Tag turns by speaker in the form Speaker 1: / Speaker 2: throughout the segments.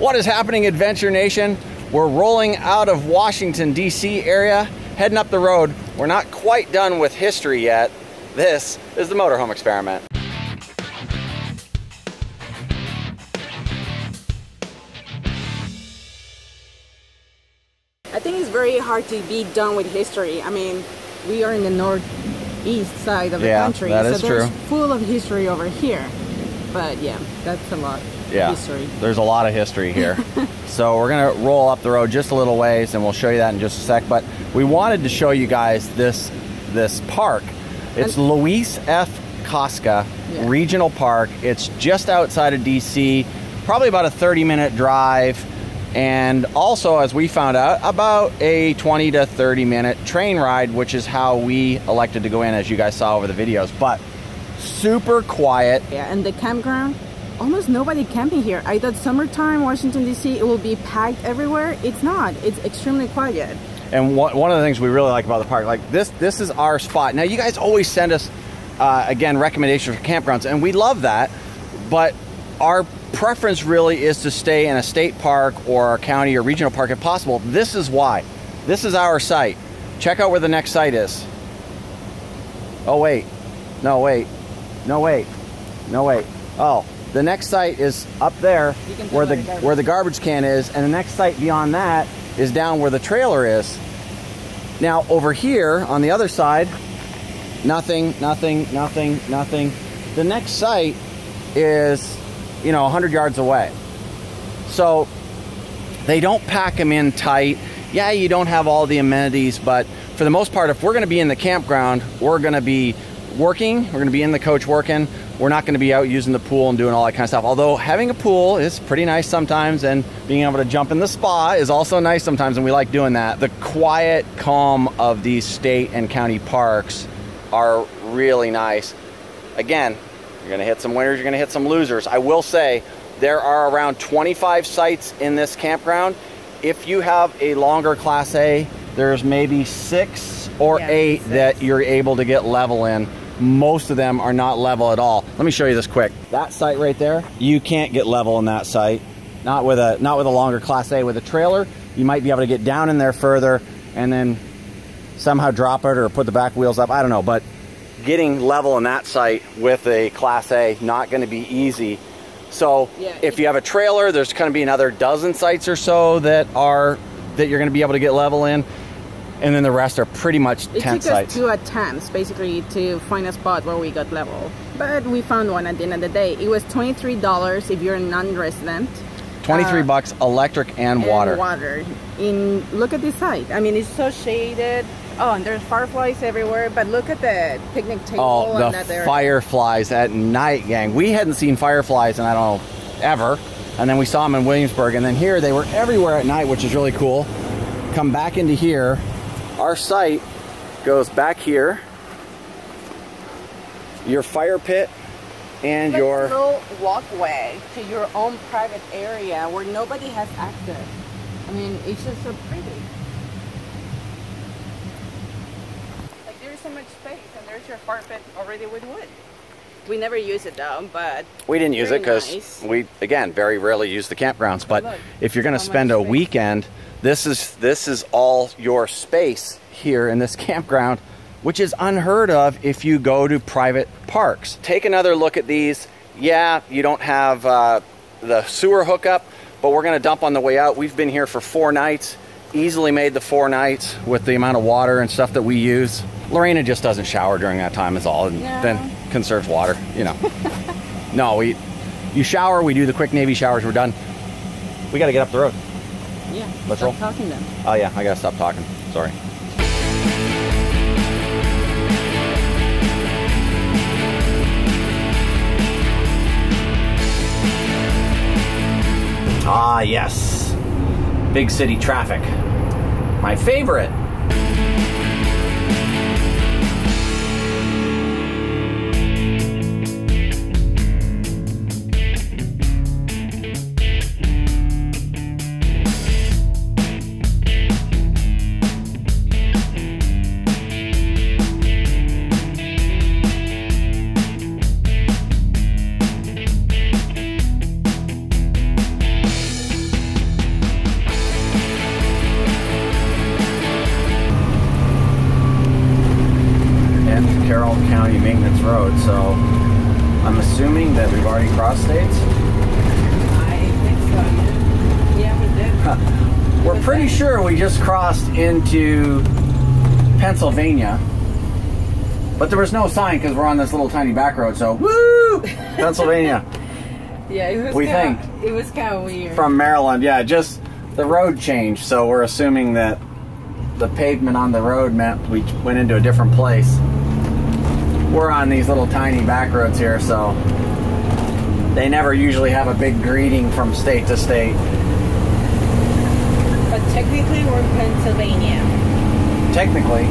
Speaker 1: What is happening, Adventure Nation? We're rolling out of Washington, D.C. area, heading up the road. We're not quite done with history yet. This is the motorhome experiment.
Speaker 2: I think it's very hard to be done with history. I mean, we are in the northeast side of the country,
Speaker 1: that is
Speaker 2: so there's
Speaker 1: true.
Speaker 2: Full of history over here. But yeah, that's a lot.
Speaker 1: Yeah,
Speaker 2: history.
Speaker 1: There's a lot of history here. So we're gonna roll up the road just a little ways and we'll show you that in just a sec. But we wanted to show you guys this park. It's Louise F. Cosca Regional Park. It's just outside of DC, probably about a 30-minute drive. And also, as we found out, about a 20 to 30-minute train ride, which is how we elected to go in, as you guys saw over the videos. But super quiet.
Speaker 2: Yeah, and the campground, almost nobody camping here. I thought summertime, Washington, D.C., it will be packed everywhere. It's not. It's extremely quiet.
Speaker 1: And one of the things we really like about the park, like this is our spot. Now, you guys always send us, again, recommendations for campgrounds, and we love that. But our preference really is to stay in a state park or a county or regional park if possible. This is why. This is our site. Check out where the next site is. Oh, wait. No, wait. No, wait. No, wait. Oh, the next site is up there where the garbage can is, and the next site beyond that is down where the trailer is. Now, over here on the other side, nothing, nothing, nothing, nothing. The next site is, you know, 100 yards away. So they don't pack them in tight. Yeah, you don't have all the amenities, but for the most part, if we're going to be in the campground, we're going to be working, we're going to be in the coach working. We're not going to be out using the pool and doing all that kind of stuff. Although having a pool is pretty nice sometimes, and being able to jump in the spa is also nice sometimes, and we like doing that. The quiet calm of these state and county parks are really nice. Again, you're going to hit some winners, you're going to hit some losers. I will say there are around 25 sites in this campground. If you have a longer Class A, there's maybe 6 or 8 that you're able to get level in. Most of them are not level at all. Let me show you this quick. That site right there, you can't get level in that site. Not with a longer Class A. With a trailer, you might be able to get down in there further and then somehow drop it or put the back wheels up. I don't know, but getting level in that site with a Class A, not going to be easy. So if you have a trailer, there's going to be another dozen sites or so that you're going to be able to get level in. And then the rest are pretty much tent sites.
Speaker 2: It took us 2 attempts, basically, to find a spot where we got level. But we found one at the end of the day. It was $23 if you're a non-resident.
Speaker 1: 23 bucks, electric and water.
Speaker 2: Look at this site. I mean, it's so shaded. Oh, and there's fireflies everywhere. But look at the picnic table.
Speaker 1: Oh, the fireflies at night, gang. We hadn't seen fireflies in, I don't know, ever. And then we saw them in Williamsburg. And then here, they were everywhere at night, which is really cool. Come back into here. Our site goes back here, your fire pit, and your
Speaker 2: little walkway to your own private area where nobody has access. I mean, it's just so pretty. Like, there's so much space, and there's your fire pit already with wood. We never use it though, but
Speaker 1: we didn't use it because we, again, very rarely use the campgrounds. But if you're going to spend a weekend, this is all your space here in this campground, which is unheard of if you go to private parks. Take another look at these. Yeah, you don't have the sewer hookup, but we're going to dump on the way out. We've been here for 4 nights, easily made the 4 nights with the amount of water and stuff that we use. Lorena just doesn't shower during that time is all, and then conserves water, you know. No, you shower, we do the quick Navy showers, we're done. We got to get up the road.
Speaker 2: Yeah,
Speaker 1: let's roll.
Speaker 2: Talking then.
Speaker 1: Oh yeah, I got to stop talking. Sorry. Ah, yes. Big city traffic. My favorite. Carroll County Maintenance Road, so I'm assuming that we've already crossed states.
Speaker 2: I think so. Yeah, we did.
Speaker 1: We're pretty sure we just crossed into Pennsylvania, but there was no sign because we're on this little tiny back road, so woo! Pennsylvania.
Speaker 2: Yeah, it was it was kind of weird.
Speaker 1: From Maryland, yeah, just the road changed, so we're assuming that the pavement on the road meant we went into a different place. We're on these little tiny back roads here, so they never usually have a big greeting from state to state.
Speaker 2: But technically we're in Pennsylvania.
Speaker 1: Technically,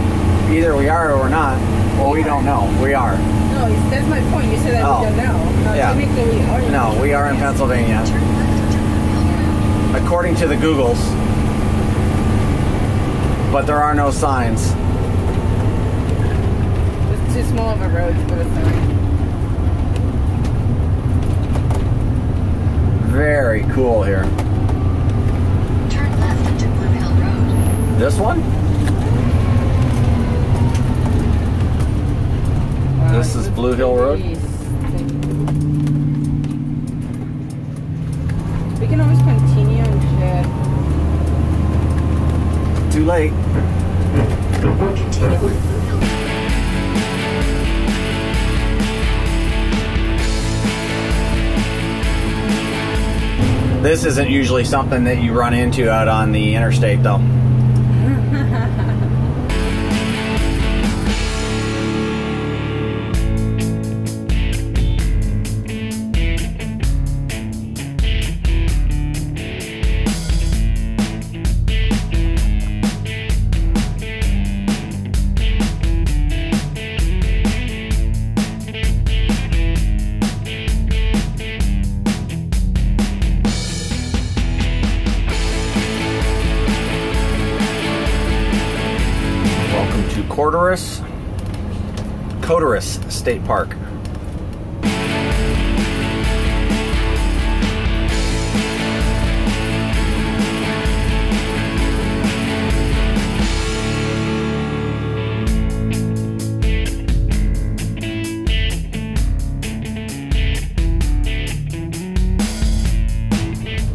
Speaker 1: either we are or we're not. Well, we don't know. We are.
Speaker 2: No, that's my point. You said that we don't know. No,
Speaker 1: yeah.
Speaker 2: Technically we are.
Speaker 1: No, we are in Pennsylvania. According to the Googles. But there are no signs.
Speaker 2: It's too small of a road to put a sign.
Speaker 1: Very cool here.
Speaker 3: Turn left into Blue Hill Road.
Speaker 1: This one?
Speaker 2: Wow,
Speaker 1: This is Blue Hill Road?
Speaker 2: We can always continue and shit.
Speaker 1: Too late.
Speaker 3: Continue.
Speaker 1: This isn't usually something that you run into out on the interstate, though. Cotorous State Park.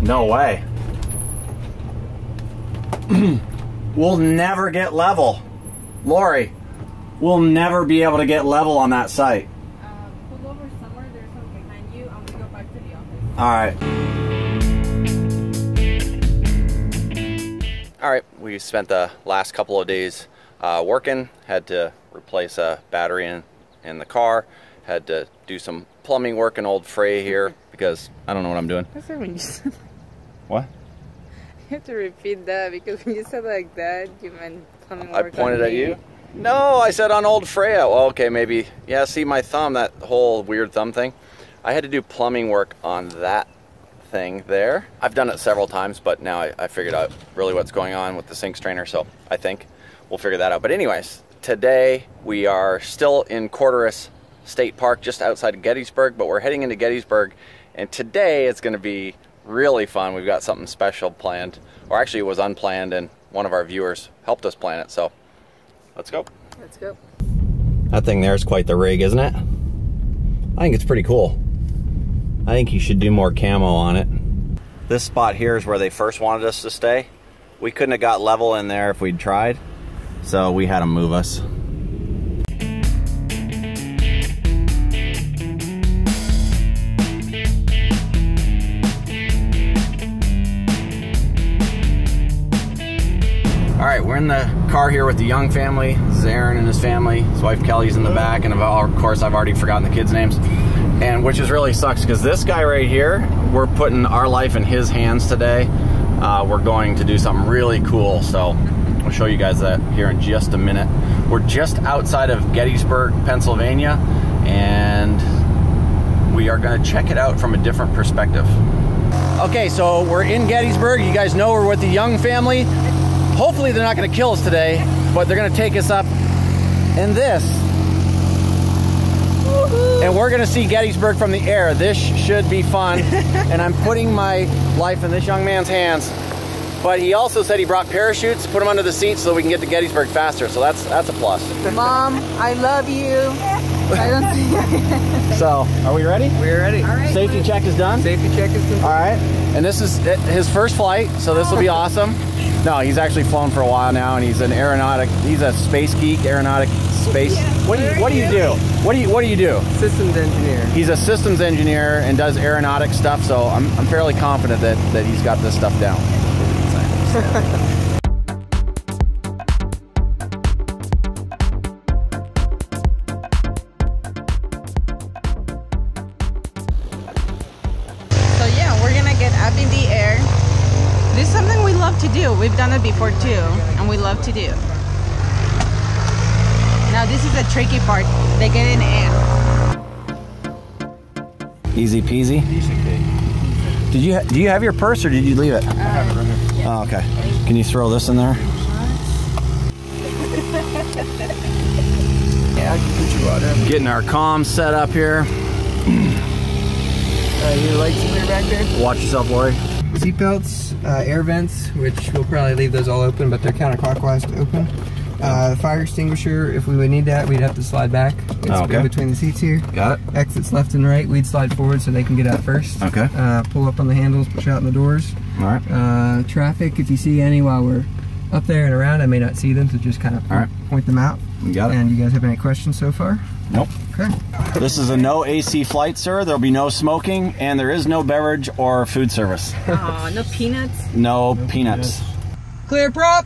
Speaker 1: No way. We'll never get level. Lori, we'll never be able to get level on that site.
Speaker 2: Pull over somewhere, there's something behind you. I'm going to go back to the office.
Speaker 1: All right, we spent the last couple of days working. Had to replace a battery in the car. Had to do some plumbing work in Old Frey here because I don't know what I'm doing.
Speaker 2: What's that when you said that?
Speaker 1: What?
Speaker 2: You have to repeat that because when you said like that, you meant plumbing work.
Speaker 1: I pointed at you? No, I said on Old Freya. Well, okay, maybe. Yeah, see my thumb, that whole weird thumb thing? I had to do plumbing work on that thing there. I've done it several times, but now I figured out really what's going on with the sink strainer, so I think we'll figure that out. But anyways, today we are still in Cotorous State Park, just outside of Gettysburg, but we're heading into Gettysburg, and today it's going to be really fun. We've got something special planned, or actually it was unplanned, and one of our viewers helped us plan it, so let's go.
Speaker 2: Let's go.
Speaker 1: That thing there is quite the rig, isn't it? I think it's pretty cool. I think you should do more camo on it. This spot here is where they first wanted us to stay. We couldn't have got level in there if we'd tried, so we had them move us. All right, we're in the car here with the Young family. This is Aaron and his family. His wife Kelly's in the back, and of course I've already forgotten the kids' names. And which is really sucks because this guy right here, we're putting our life in his hands today. We're going to do something really cool, so I'll show you guys that here in just a minute. We're just outside of Gettysburg, Pennsylvania, and we are going to check it out from a different perspective. Okay, so we're in Gettysburg. You guys know we're with the Young family. Hopefully they're not going to kill us today, but they're going to take us up in this. And we're going to see Gettysburg from the air. This should be fun. And I'm putting my life in this young man's hands. But he also said he brought parachutes, put them under the seat so we can get to Gettysburg faster. So that's a plus.
Speaker 2: Mom, I love you. I don't see.
Speaker 1: So, are we ready?
Speaker 4: We're ready.
Speaker 2: All right.
Speaker 1: Safety check is done.
Speaker 4: Safety check is complete.
Speaker 1: All right. And this is his first flight, so this will be awesome. No, he's actually flown for a while now, and he's an aeronautic. He's a space geek, aeronautic space. What do you do? What do you do?
Speaker 4: Systems engineer.
Speaker 1: He's a systems engineer and does aeronautic stuff. So I'm fairly confident that he's got this stuff down.
Speaker 2: So yeah, we're gonna get up in the air. This is something we love to do. We've done it before too, and we love to do. Now this is the tricky part. They get in air.
Speaker 1: Easy peasy. Do you have your purse or did you leave it? I have it right here. Oh, okay. Can you throw this in there?
Speaker 4: Yeah, I can put you out there.
Speaker 1: Getting our comms set up here.
Speaker 4: Your legs clear back there?
Speaker 1: Watch yourself, Lori.
Speaker 4: Seatbelts, air vents, which we'll probably leave those all open, but they're counterclockwise to open. Fire extinguisher, if we would need that, we'd have to slide back. It's in between the seats here.
Speaker 1: Got it.
Speaker 4: Exits left and right, we'd slide forward so they can get out first.
Speaker 1: Okay.
Speaker 4: Pull up on the handles, push out in the doors.
Speaker 1: All right.
Speaker 4: Traffic, if you see any while we're up there and around, I may not see them, so just kind of point them out.
Speaker 1: You got it.
Speaker 4: And you guys have any questions so far?
Speaker 1: Nope.
Speaker 4: Okay.
Speaker 1: This is a no AC flight, sir. There'll be no smoking, and there is no beverage or food service.
Speaker 2: Oh, no peanuts.
Speaker 1: No peanuts.
Speaker 4: Clear prop!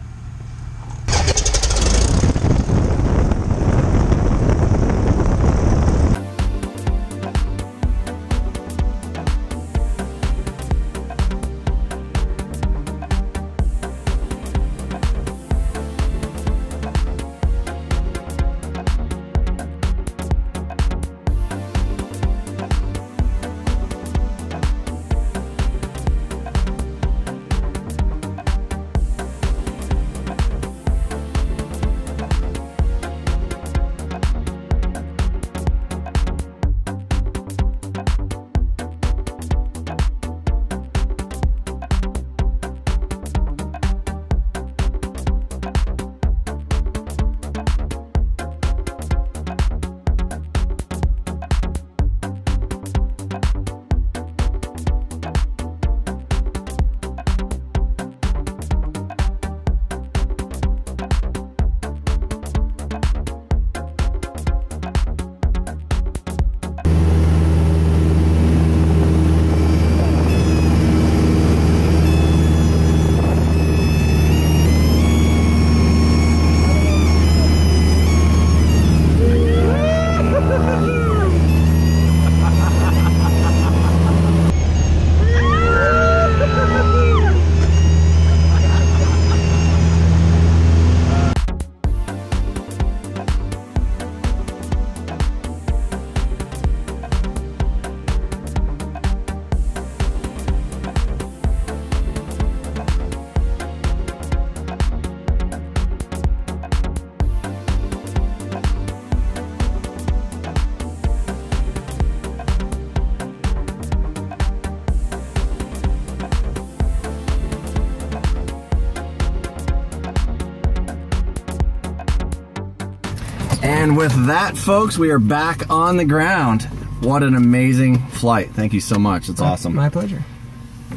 Speaker 1: And with that, folks, we are back on the ground. What an amazing flight. Thank you so much. It's awesome.
Speaker 4: My pleasure.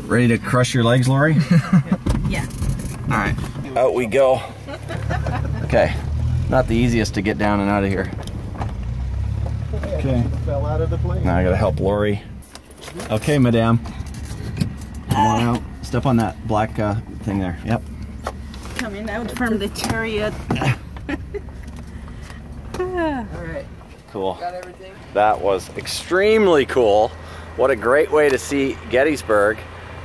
Speaker 1: Ready to crush your legs, Lori?
Speaker 2: Yeah.
Speaker 1: All right. Out we go. Okay. Not the easiest to get down and out of here. Okay.
Speaker 5: Fell out of the plane.
Speaker 1: Now I gotta help Lori. Okay, madame. Come on out. Step on that black thing there. Yep.
Speaker 2: Coming out from the chariot.
Speaker 4: Alright.
Speaker 1: Cool.
Speaker 4: Got everything?
Speaker 1: That was extremely cool. What a great way to see Gettysburg.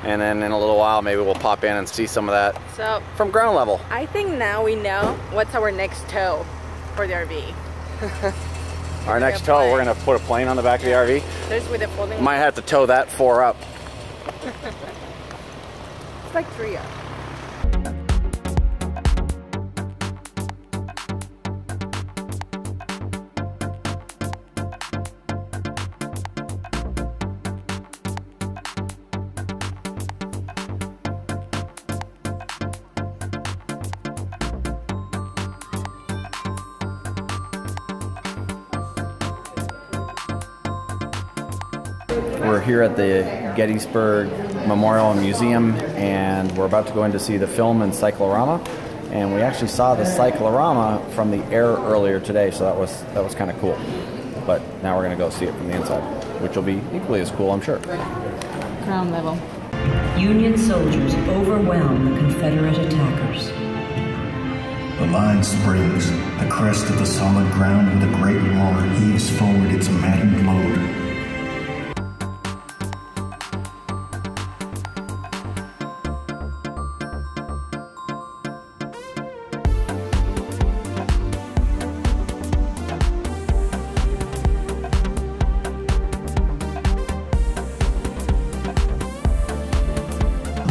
Speaker 1: And then in a little while, maybe we'll pop in and see some of that
Speaker 2: So
Speaker 1: from ground level.
Speaker 2: I think now we know what's our next tow for the RV.
Speaker 1: Our next tow, we're gonna put a plane on the back of the RV.
Speaker 2: There's with the folding.
Speaker 1: Might have to tow that 4 up.
Speaker 2: It's like 3 up.
Speaker 1: We're here at the Gettysburg Memorial and Museum, and we're about to go in to see the film and cyclorama. And we actually saw the cyclorama from the air earlier today, so that was kind of cool. But now we're going to go see it from the inside, which will be equally as cool, I'm sure.
Speaker 2: Ground level.
Speaker 5: Union soldiers overwhelm the Confederate attackers.
Speaker 6: The line springs. The crest of the solid ground with a great roar heaves forward its maddened load.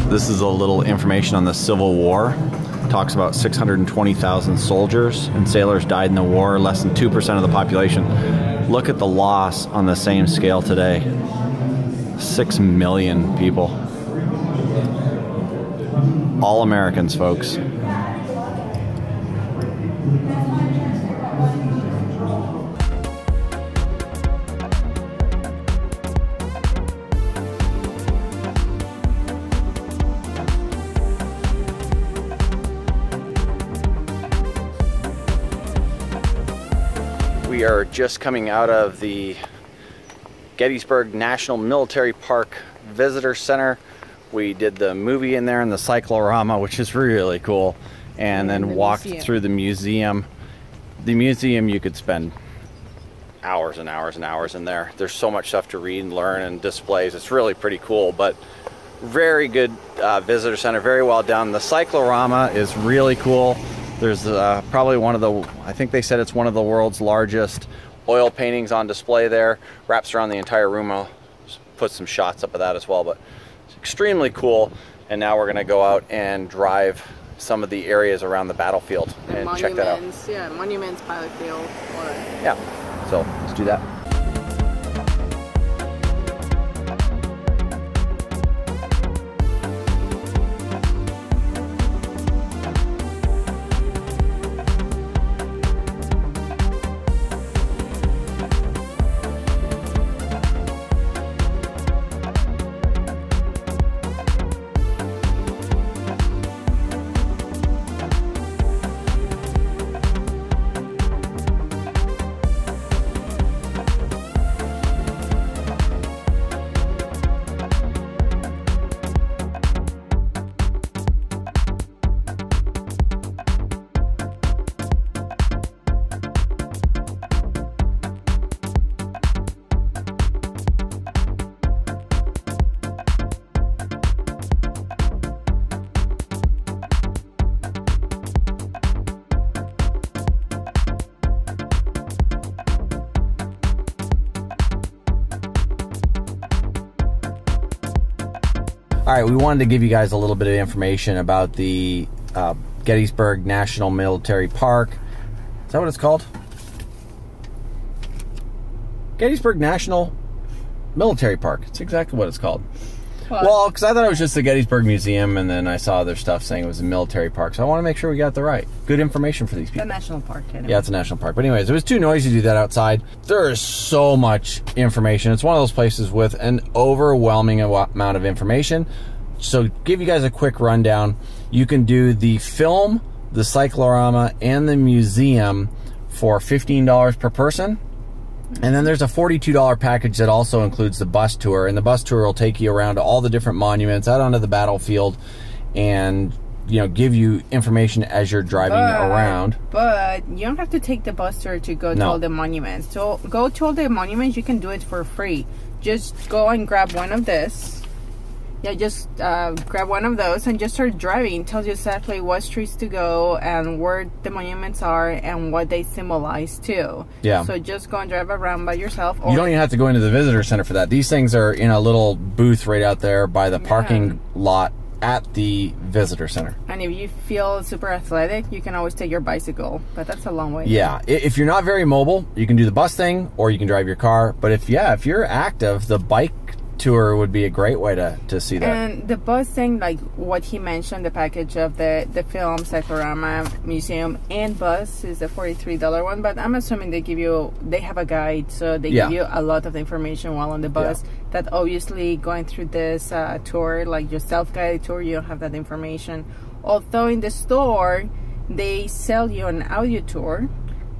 Speaker 1: This is a little information on the Civil War. It talks about 620,000 soldiers and sailors died in the war, less than 2% of the population. Look at the loss on the same scale today. 6 million people. All Americans, folks. We are just coming out of the Gettysburg National Military Park Visitor Center. We did the movie in there and the cyclorama, which is really cool, and then walked through the museum. The museum, you could spend hours and hours and hours in there. There's so much stuff to read and learn and displays. It's really pretty cool, but very good visitor center, very well done. The cyclorama is really cool. There's probably one of the, I think they said it's one of the world's largest oil paintings on display there. Wraps around the entire room. I'll put some shots up of that as well, but it's extremely cool. And now we're gonna go out and drive some of the areas around the battlefield and check that out.
Speaker 2: Yeah, monuments, battlefield.
Speaker 1: Yeah, so let's do that. All right, we wanted to give you guys a little bit of information about the Gettysburg National Military Park. Is that what it's called? Gettysburg National Military Park. It's exactly what it's called. What? Well, because I thought it was just the Gettysburg Museum, and then I saw other stuff saying it was a military park. So I want to make sure we got the right. Good information for these people.
Speaker 2: The national park. Anyway.
Speaker 1: Yeah, it's a national park. But anyways, it was too noisy to do that outside. There is so much information. It's one of those places with an overwhelming amount of information. So give you guys a quick rundown. You can do the film, the cyclorama, and the museum for $15 per person. And then there's a $42 package that also includes the bus tour, and the bus tour will take you around to all the different monuments, out onto the battlefield, and give you information as you're driving around.
Speaker 2: But you don't have to take the bus tour to go to all the monuments. So go to all the monuments, you can do it for free. Just go and grab one of this. Yeah, just grab one of those and just start driving. It tells you exactly what streets to go and where the monuments are and what they symbolize too.
Speaker 1: Yeah.
Speaker 2: So just go and drive around by yourself.
Speaker 1: You don't even have to go into the visitor center for that. These things are in a little booth right out there by the parking lot at the visitor center.
Speaker 2: And if you feel super athletic, you can always take your bicycle, but that's a long way.
Speaker 1: Yeah, if you're not very mobile, you can do the bus thing or you can drive your car. But if you're active, the bike tour would be a great way to see that. And
Speaker 2: the bus thing, like what he mentioned, the package of the film, cyclorama, museum, and bus is a $43 one, but I'm assuming they have a guide, so they give you a lot of information while on the bus that obviously going through this tour, like your self-guided tour, you don't have that information. Although in the store, they sell you an audio tour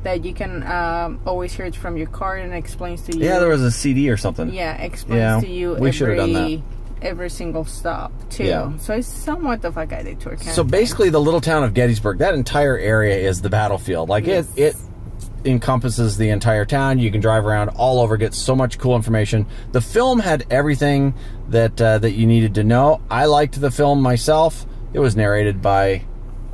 Speaker 2: that you can always hear it from your car and explains to you.
Speaker 1: Yeah, there was a CD or something.
Speaker 2: Yeah, explains to you every single stop too.
Speaker 1: Yeah.
Speaker 2: So it's somewhat of a guided tour.
Speaker 1: So basically, the little town of Gettysburg, that entire area is the battlefield. Like it encompasses the entire town. You can drive around all over, get so much cool information. The film had everything that that you needed to know. I liked the film myself. It was narrated by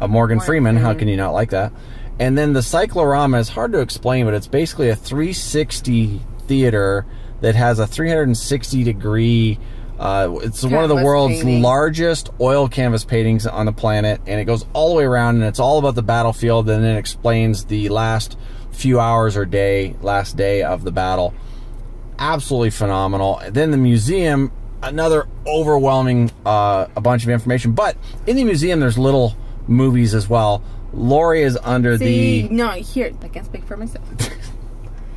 Speaker 1: Morgan Freeman. How can you not like that? And then the cyclorama is hard to explain, but it's basically a 360 theater that has a 360 degree. It's one of the world's largest oil canvas paintings on the planet, and it goes all the way around, and it's all about the battlefield, and then it explains the last few hours or last day of the battle. Absolutely phenomenal. And then the museum, another overwhelming a bunch of information, but in the museum there's little movies as well. Lori is under
Speaker 2: No, here, I can speak for myself.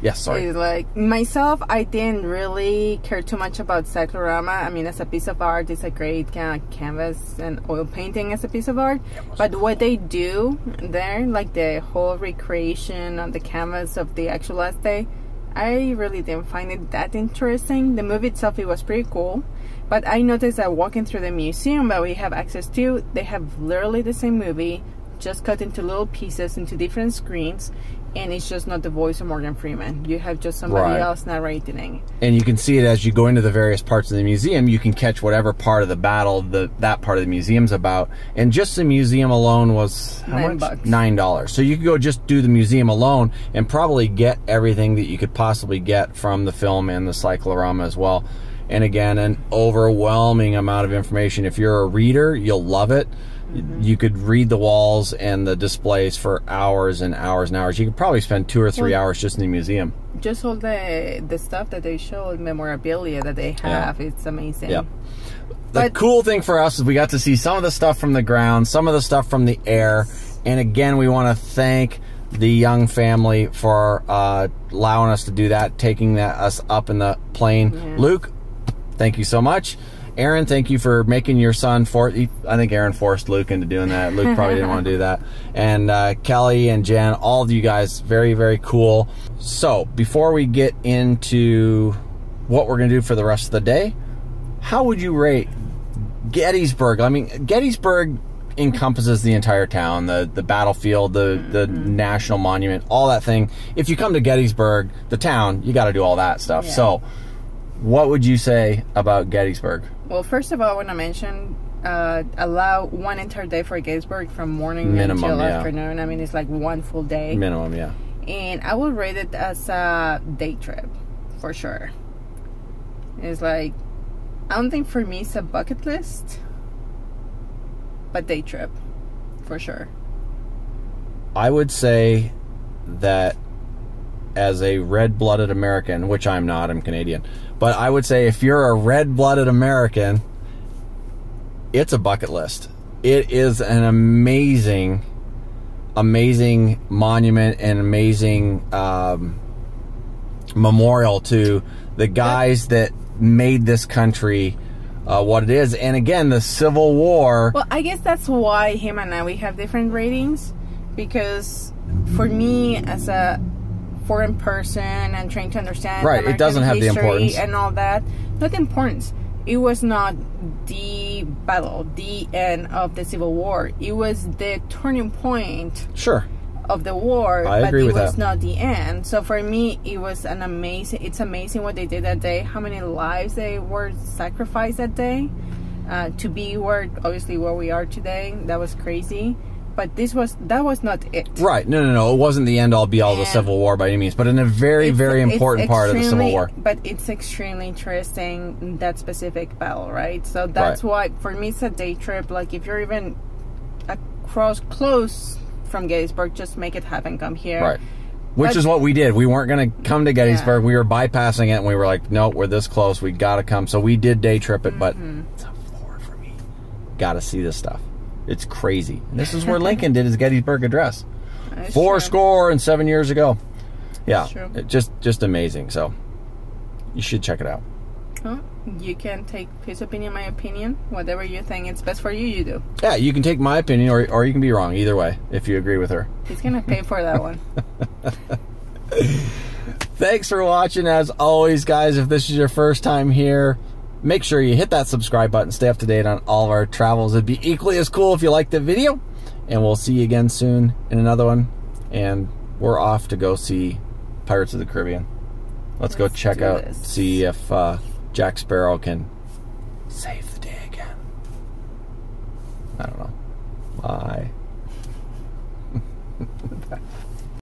Speaker 1: Yes, sorry.
Speaker 2: Like myself, I didn't really care too much about cyclorama. I mean, as a piece of art, it's a great kind of canvas and oil painting as a piece of art. But what they do there, like the whole recreation on the canvas of the actual last day, I really didn't find it that interesting. The movie itself, it was pretty cool. But I noticed that walking through the museum that we have access to, they have literally the same movie, just cut into little pieces, into different screens. And it's just not the voice of Morgan Freeman. You have just somebody else narrating. And
Speaker 1: you can see it as you go into the various parts of the museum. You can catch whatever part of the battle that part of the museum's about. And just the museum alone was how much? $9. So you could go just do the museum alone and probably get everything that you could possibly get from the film and the cyclorama as well. And again, an overwhelming amount of information. If you're a reader, you'll love it. You could read the walls and the displays for hours and hours and hours. You could probably spend 2 or 3 hours just in the museum.
Speaker 2: Just all the stuff that they show, memorabilia that they have, it's amazing. Yeah.
Speaker 1: The cool thing for us is we got to see some of the stuff from the ground, some of the stuff from the air. And again, we want to thank the Young family for allowing us to do that, taking us up in the plane. Yeah. Luke, thank you so much. Aaron, thank you for making your son I think Aaron forced Luke into doing that. Luke probably didn't want to do that. And Kelly and Jen, all of you guys, very, very cool. So before we get into what we're going to do for the rest of the day, how would you rate Gettysburg? I mean, Gettysburg encompasses the entire town, the battlefield, the national monument, all that thing. If you come to Gettysburg, the town, you got to do all that stuff. Yeah. So what would you say about Gettysburg? Well,
Speaker 2: first of all, I want to mention allow one entire day for Gettysburg from morning until afternoon. I mean, it's like one full day.
Speaker 1: Minimum, yeah.
Speaker 2: And I would rate it as a day trip, for sure. It's like, I don't think for me it's a bucket list, but day trip, for sure.
Speaker 1: I would say that as a red-blooded American, which I'm not, I'm Canadian, but I would say if you're a red-blooded American, it's a bucket list. It is an amazing, amazing monument and amazing memorial to the guys that made this country what it is. And again, the Civil War.
Speaker 2: Well, I guess that's why him and I, we have different ratings, because for me, as a foreign person and trying to understand
Speaker 1: it doesn't have the importance
Speaker 2: and all that, not the importance. It was not the battle, the end of the Civil War. It was the turning point of the war, but it was not the end. So for me, it was an amazing, it's amazing what they did that day, how many lives they were sacrificed that day to be obviously where we are today. That was crazy. But that was not it. Right.
Speaker 1: No. It wasn't the end-all, be-all of the Civil War by any means, but in a very, very important part of the Civil War.
Speaker 2: But it's extremely interesting, that specific battle, right? So that's why, for me, it's a day trip. Like, if you're even close from Gettysburg, just make it happen. Come here.
Speaker 1: Right. Which is what we did. We weren't going to come to Gettysburg. Yeah. We were bypassing it, and we were like, no, we're this close. We got to come. So we did day trip it, but it's a floor for me. Got to see this stuff. It's crazy. And this is where Lincoln did his Gettysburg Address. 407 years ago. Yeah, just amazing. So you should check it out.
Speaker 2: You can take his opinion, my opinion. Whatever you think it's best for you, you do.
Speaker 1: Yeah, you can take my opinion or you can be wrong. Either way, if you agree with her.
Speaker 2: He's going to pay for that one.
Speaker 1: Thanks for watching. As always, guys, if this is your first time here, make sure you hit that subscribe button. Stay up to date on all of our travels. It'd be equally as cool if you liked the video. And we'll see you again soon in another one. And we're off to go see Pirates of the Caribbean. Let's go check out, see if Jack Sparrow can save the day again. I don't know. Bye.